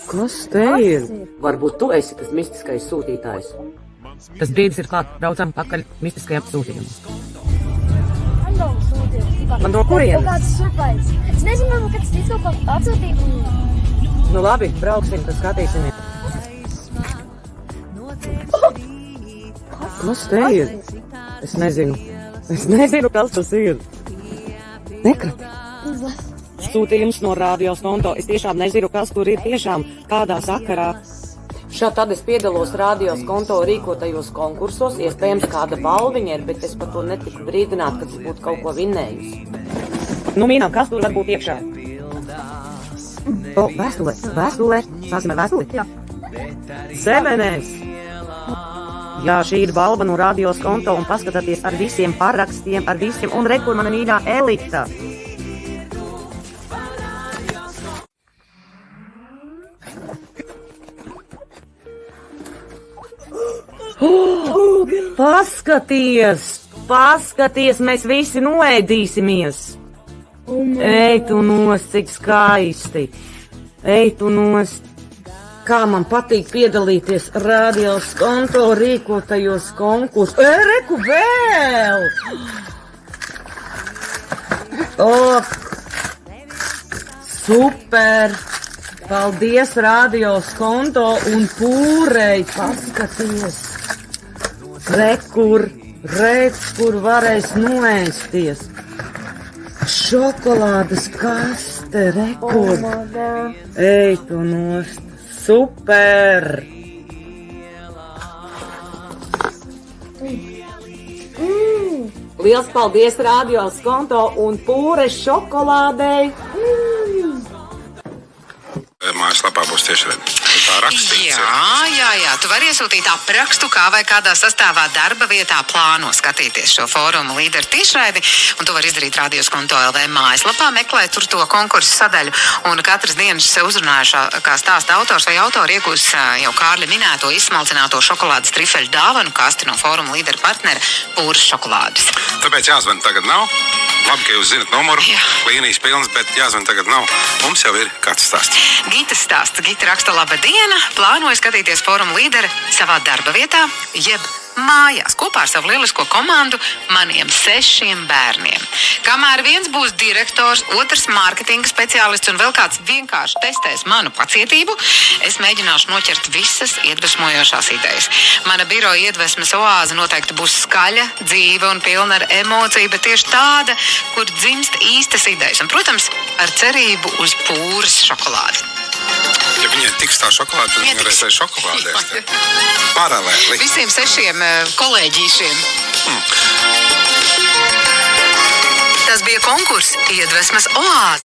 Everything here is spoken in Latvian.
Kas te ir? Varbūt tu esi tas mistiskais sūtītājs. Tas brīdis ir klāt, braucam pakaļ mistiskajam sūtījumam. Man no kurienes? Kaut kāds surprise. Es nezinu, varbūt, kad es ticu kaut ko atsūtīju. Nu labi, brauksim, tad skatīsimies. Kas te ir? Es nezinu, kas tas ir. Nekrati. Sūtījums no rādios konto. Es tiešām nezinu, kas tur ir tiešām, kādā sakarā. Tad es piedalos rādios konto rīkotajos konkursos. Iespējams, kāda balviņa ir, bet es par to netiku brīdināt, kad es būtu kaut ko vinnējusi. Nu, mīnām, kas tur var būt iekšā? O, vēstule. Sāksim ar vēstuli? Jā. Zemenēs. Jā, šī ir balva no rādios konto un paskatieties ar visiem parakstiem, ar visiem. Un re, kur mana mīļā Elita. Paskaties, mēs visi noēdīsimies. Ej tu nost, cik skaisti. Ej tu nost. Kā man patīk piedalīties rādios konto rīkotajos konkursos. Reku vēl! Super! Paldies rādios konto un pūrei, paskaties! Rekur varēs noēsties. Šokolādes kaste, rekur. Ej tu nost. Super! Liels paldies rādios konto un pūres šokolādei! Mājaslapā būs tiešraidi. Tā rakstīts. Jā. Tu vari iesūtīt aprakstu, kā vai kādā sastāvā darba vietā plāno skatīties šo fórumu līderu tiešraidi, un to var izdarīt rādios konto LV mājaslapā, meklēt tur to konkursu sadaļu, un katras dienas uzrunājušā, kā stāsta autors vai autori, iegūs jau Kārļa minēto izsmalcināto šokolādes trifeļu dāvanu kasti no fórumu līderu partnera Pūras šokolādes. Tāpēc jāzvan tagad nav. Labi, ka jūs zinat numuru, līnijas pilnas, bet jāzvan tagad nav. Mums jau ir kāds stāsts. Gitas stāsts. Gita raksta: labadiena! Plānoju skatīties fórumu līderi savā darba vietā, jeb mājās, kopā ar savu lielisko komandu, maniem 6 bērniem. Kamēr viens būs direktors, otrs mārketinga speciālists un vēl kāds vienkārši testēs manu pacietību, es mēģināšu noķert visas iedvesmojošās idejas. Mana biroja iedvesmas oāze noteikti būs skaļa, dzīva un pilna ar emociju, bet tieši tāda, kur dzimst īstas idejas. Un, protams, ar cerību uz Pūras šokolādi. Ja viņai tiks tā šokolāde, tad viņa varēs arī šokolādēs. Paralēli. Visiem 6 kolēģīšiem. Tas bija konkurss Iedvesmas oāze.